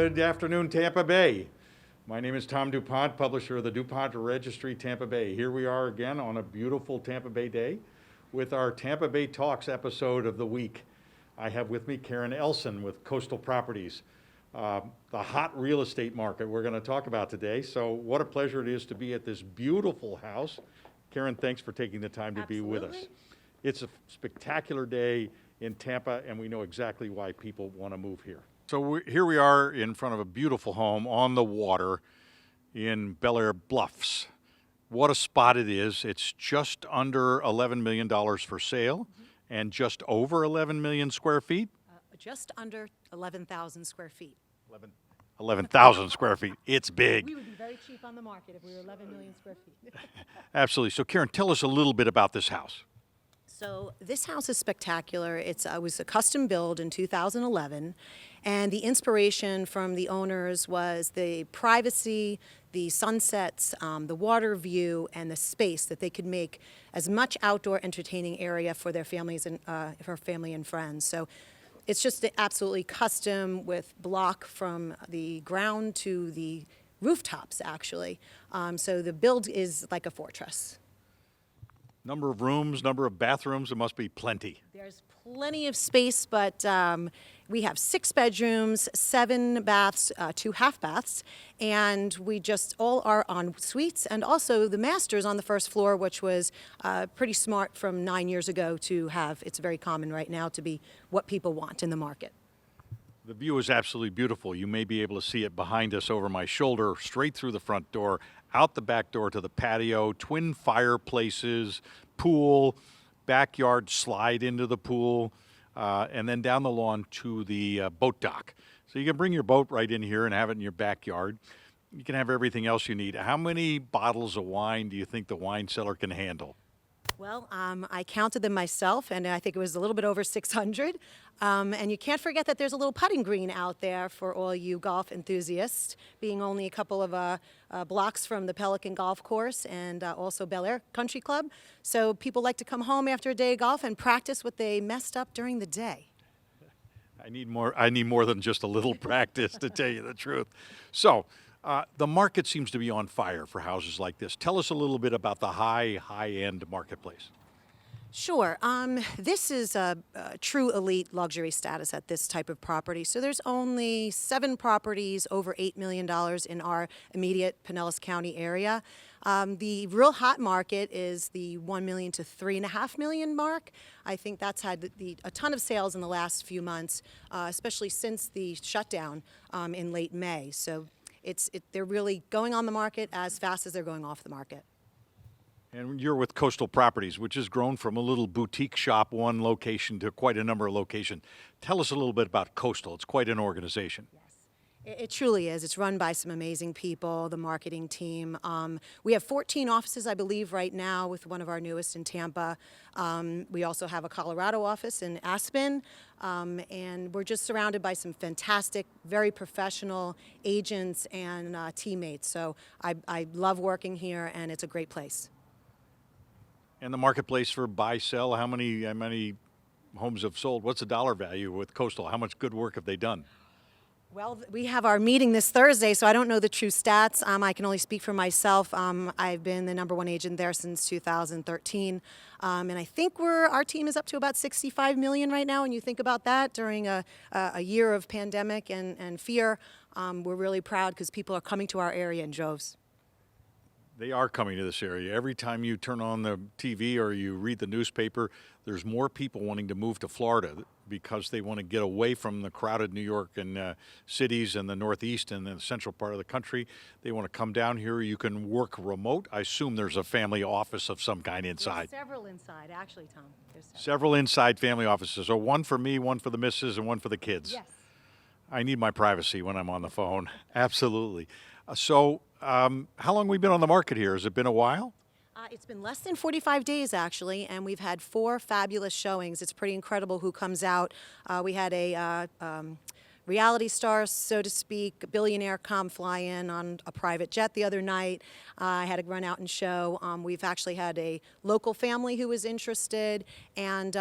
Good afternoon, Tampa Bay. My name is Tom duPont, publisher of the duPont REGISTRY Tampa Bay. Here we are again on a beautiful Tampa Bay day with our Tampa Bay Talks episode of the week. I have with me Kerryn Ellson with Coastal Properties, the hot real estate market we're going to talk about today. So what a pleasure it is to be at this beautiful house. Kerryn, thanks for taking the time to be with us. It's a spectacular day in Tampa, and we know exactly why people want to move here. So here we are in front of a beautiful home on the water in Belleair Bluffs. What a spot it is. It's just under $11 million for sale and just over 11 million square feet. Just under 11,000 square feet. 11,000 square feet. It's big. We would be very cheap on the market if we were 11 million square feet. Absolutely. So Kerryn, tell us a little bit about this house. So this house is spectacular. It was a custom build in 2011, and the inspiration from the owners was the privacy, the sunsets, the water view, and the space that they could make as much outdoor entertaining area for their families and for family and friends. So it's just absolutely custom with block from the ground to the rooftops, actually. So the build is like a fortress. Number of rooms, number of bathrooms, there must be plenty. There's plenty of space, but we have 6 bedrooms, 7 baths, 2 half baths, and we just all are en suites, and also the master's on the first floor, which was pretty smart from 9 years ago to have. It's very common right now to be what people want in the market. The view is absolutely beautiful. You may be able to see it behind us over my shoulder, straight through the front door, out the back door to the patio, twin fireplaces, pool, backyard slide into the pool, and then down the lawn to the boat dock. So you can bring your boat right in here and have it in your backyard. You can have everything else you need. How many bottles of wine do you think the wine cellar can handle? Well, I counted them myself, and I think it was a little bit over 600. And you can't forget that there's a little putting green out there for all you golf enthusiasts, being only a couple of blocks from the Pelican Golf Course and also Belleair Country Club. So people like to come home after a day of golf and practice what they messed up during the day. I need more than just a little practice, to tell you the truth. So the market seems to be on fire for houses like this. Tell us a little bit about the high-end marketplace. Sure. This is a true elite luxury status at this type of property. So there's only 7 properties over $8 million in our immediate Pinellas County area. The real hot market is the $1 million to $3.5 million mark. I think that's had a ton of sales in the last few months, especially since the shutdown in late May. So they're really going on the market as fast as they're going off the market. And you're with Coastal Properties, which has grown from a little boutique shop, one location, to quite a number of locations. Tell us a little bit about Coastal. It's quite an organization. Yes, it truly is. It's run by some amazing people, the marketing team. We have 14 offices, I believe, right now, with one of our newest in Tampa. We also have a Colorado office in Aspen. And we're just surrounded by some fantastic, very professional agents and teammates. So I love working here, and it's a great place. And the marketplace for buy, sell, how many homes have sold? What's the dollar value with Coastal? How much good work have they done? Well, we have our meeting this Thursday, so I don't know the true stats. I can only speak for myself. I've been the #1 agent there since 2013, and I think our team is up to about $65 million right now. And you think about that during a year of pandemic and fear, we're really proud because people are coming to our area in droves. They are coming to this area. Every time you turn on the TV or you read the newspaper, there's more people wanting to move to Florida because they want to get away from the crowded New York and cities and the Northeast and the central part of the country. They want to come down here. You can work remote. I assume there's a family office of some kind inside. There's several inside, actually, Tom. There's several inside family offices. So one for me, one for the missus, and one for the kids. Yes. I need my privacy when I'm on the phone. Absolutely. So how long have we been on the market here? Has it been a while? It's been less than 45 days, actually, and we've had 4 fabulous showings. It's pretty incredible who comes out. We had a reality star, so to speak, a billionaire come fly in on a private jet the other night. I had to run out and show. We've actually had a local family who was interested, and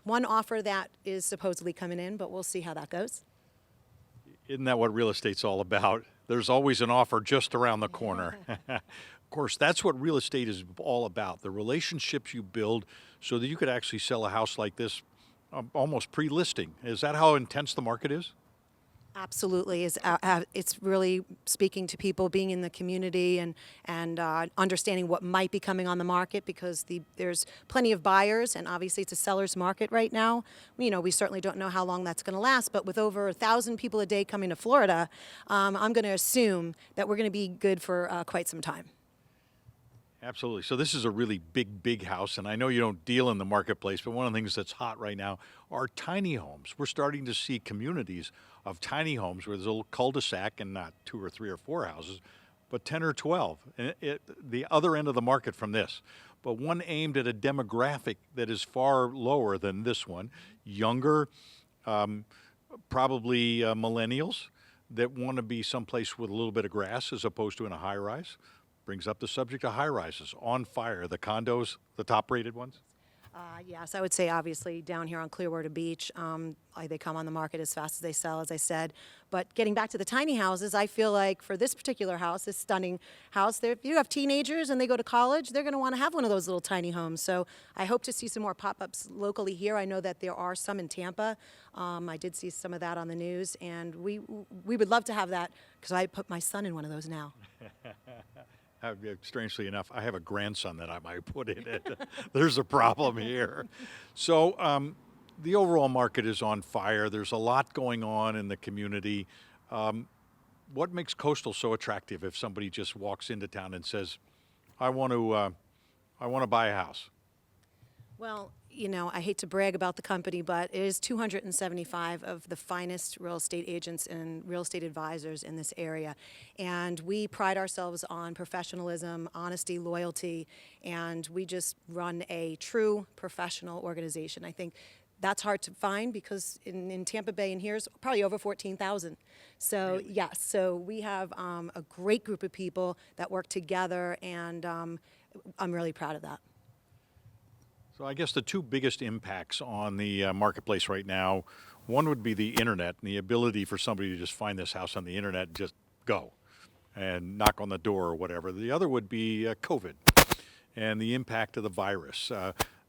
one offer that is supposedly coming in, but we'll see how that goes. Isn't that what real estate's all about? There's always an offer just around the corner. Of course, that's what real estate is all about, the relationships you build so that you could actually sell a house like this almost pre-listing. Is that how intense the market is? Absolutely. It's really speaking to people, being in the community, and understanding what might be coming on the market, because there's plenty of buyers, and obviously it's a seller's market right now. We certainly don't know how long that's going to last, but with over 1,000 people a day coming to Florida, I'm going to assume that we're going to be good for quite some time. Absolutely. So this is a really big house, and I know you don't deal in the marketplace, but one of the things that's hot right now are tiny homes. We're starting to see communities of tiny homes where there's a little cul-de-sac and not 2 or 3 or 4 houses, but 10 or 12. And the other end of the market from this, but one aimed at a demographic that is far lower than this one, younger, probably millennials that want to be someplace with a little bit of grass as opposed to in a high-rise. Brings up the subject of high-rises, on fire, the condos, the top-rated ones? Yes, I would say obviously down here on Clearwater Beach, they come on the market as fast as they sell, as I said. But getting back to the tiny houses, I feel like for this particular house, this stunning house, if you have teenagers and they go to college, they're going to want to have one of those little tiny homes. So I hope to see some more pop-ups locally here. I know that there are some in Tampa. I did see some of that on the news, and we would love to have that, because I put my son in one of those now. Strangely enough, I have a grandson that I might put in it. There's a problem here. So the overall market is on fire. There's a lot going on in the community. What makes Coastal so attractive if somebody just walks into town and says, I want to buy a house? Well, I hate to brag about the company, but it is 275 of the finest real estate agents and real estate advisors in this area. And we pride ourselves on professionalism, honesty, loyalty, and we just run a true professional organization. I think that's hard to find, because in Tampa Bay and here's probably over 14,000. So, Really? yes, so we have a great group of people that work together, and I'm really proud of that. So I guess the two biggest impacts on the marketplace right now, one would be the internet and the ability for somebody to just find this house on the internet and just go and knock on the door or whatever. The other would be COVID and the impact of the virus.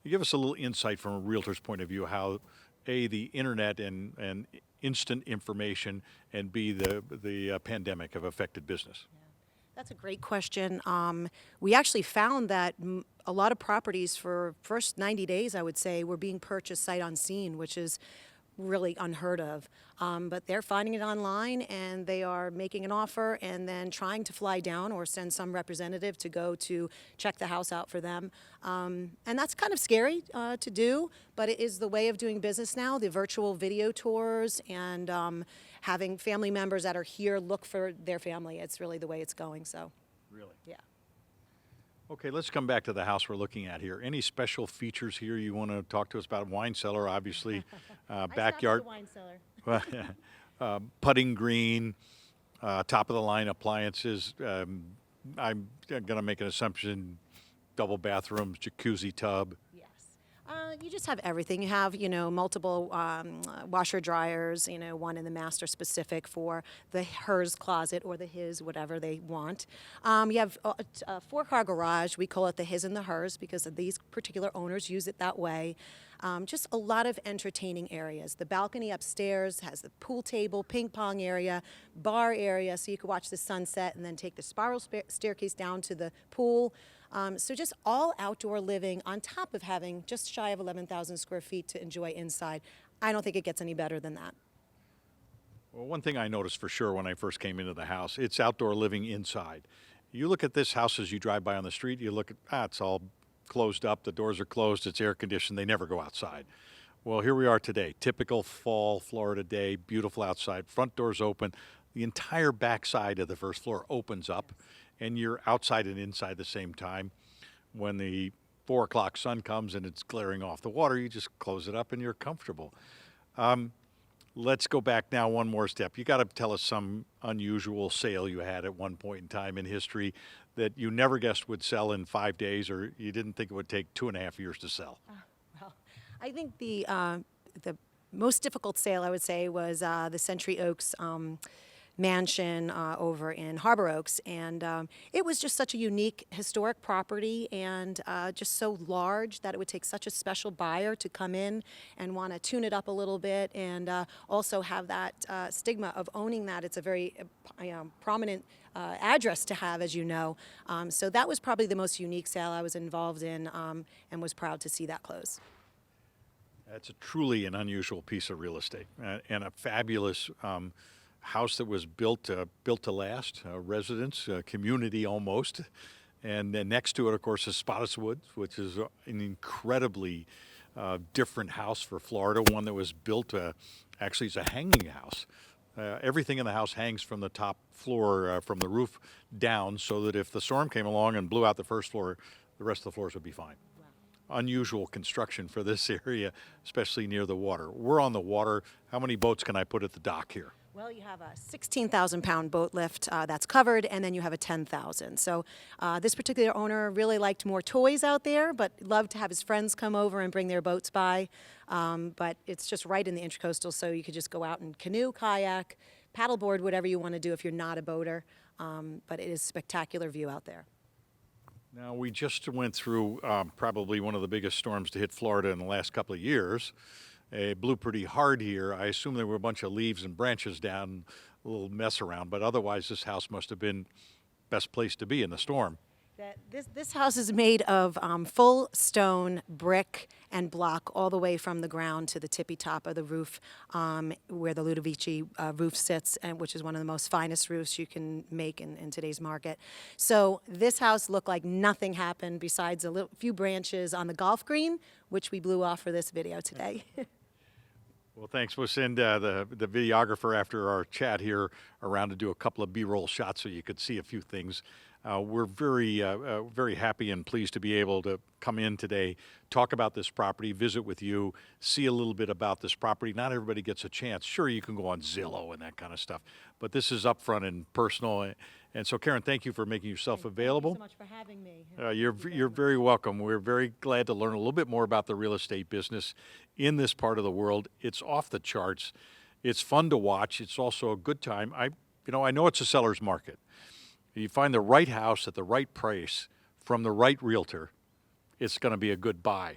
Give us a little insight from a realtor's point of view how, A, the internet and instant information, and B, the pandemic have affected business. That's a great question. We actually found that a lot of properties for first 90 days, I would say, were being purchased sight unseen, which is really unheard of. But they're finding it online, and they are making an offer and then trying to fly down or send some representative to go to check the house out for them. And that's kind of scary to do, but it is the way of doing business now, the virtual video tours and having family members that are here look for their family. It's really the way it's going, so. Really? Yeah. Okay, let's come back to the house we're looking at here. Any special features here you want to talk to us about? Wine cellar, obviously, backyard, wine cellar. putting green, top of the line appliances. I'm going to make an assumption: double bathrooms, jacuzzi tub. You just have everything. You have, multiple washer dryers, one in the master specific for the hers closet or the his, whatever they want. You have a 4-car garage. We call it the his and the hers because of these particular owners use it that way. Just a lot of entertaining areas. The balcony upstairs has the pool table, ping pong area, bar area, so you can watch the sunset and then take the spiral staircase down to the pool. So just all outdoor living on top of having just shy of 11,000 square feet to enjoy inside. I don't think it gets any better than that. Well, one thing I noticed for sure when I first came into the house, it's outdoor living inside. You look at this house as you drive by on the street, you look at, it's all closed up, the doors are closed, it's air conditioned, they never go outside. Well, here we are today, typical fall Florida day, beautiful outside, front doors open, the entire backside of the first floor opens up, and you're outside and inside at the same time. When the 4 o'clock sun comes and it's glaring off the water, you just close it up and you're comfortable. Let's go back now one more step. You got to tell us some unusual sale you had at one point in time in history that you never guessed would sell in 5 days, or you didn't think it would take 2.5 years to sell. Well, I think the most difficult sale, I would say, was the Century Oaks mansion over in Harbor Oaks, and it was just such a unique historic property, and just so large that it would take such a special buyer to come in and want to tune it up a little bit, and also have that stigma of owning that. It's a very prominent address to have, as you know. So that was probably the most unique sale I was involved in, and was proud to see that close. That's truly an unusual piece of real estate, and a fabulous house that was built to last, residence, community almost. And then next to it, of course, is Spottiswood, which is an incredibly different house for Florida, one that was built, actually it's a hanging house. Everything in the house hangs from the top floor, from the roof down, so that if the storm came along and blew out the first floor, the rest of the floors would be fine. Unusual construction for this area, especially near the water. We're on the water. How many boats can I put at the dock here? Well, you have a 16,000-pound boat lift that's covered, and then you have a 10,000. So this particular owner really liked more toys out there, but loved to have his friends come over and bring their boats by. But it's just right in the Intracoastal, so you could just go out and canoe, kayak, paddleboard, whatever you want to do if you're not a boater. But it is a spectacular view out there. Now, we just went through probably one of the biggest storms to hit Florida in the last couple of years. It blew pretty hard here. I assume there were a bunch of leaves and branches down, a little mess around, but otherwise this house must have been best place to be in the storm. This house is made of full stone, brick, and block all the way from the ground to the tippy top of the roof, where the Ludovici roof sits, and which is one of the most finest roofs you can make in today's market. So this house looked like nothing happened besides a few branches on the golf green, which we blew off for this video today. Well, thanks. We'll send the videographer after our chat here around to do a couple of B-roll shots so you could see a few things. We're very happy and pleased to be able to come in today, talk about this property, visit with you, see a little bit about this property. Not everybody gets a chance. Sure, you can go on Zillow and that kind of stuff, but this is upfront and personal. And so, Kerryn, thank you for making yourself available. Thank you so much for having me. You're very welcome. We're very glad to learn a little bit more about the real estate business in this part of the world. It's off the charts. It's fun to watch. It's also a good time. I know it's a seller's market. You find the right house at the right price from the right realtor, it's going to be a good buy.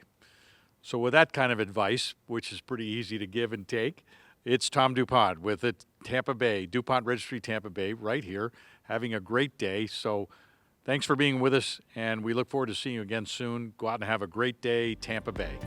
So with that kind of advice, which is pretty easy to give and take, it's Tom DuPont with the Tampa Bay, DuPont Registry Tampa Bay, right here, having a great day. So thanks for being with us, and we look forward to seeing you again soon. Go out and have a great day, Tampa Bay.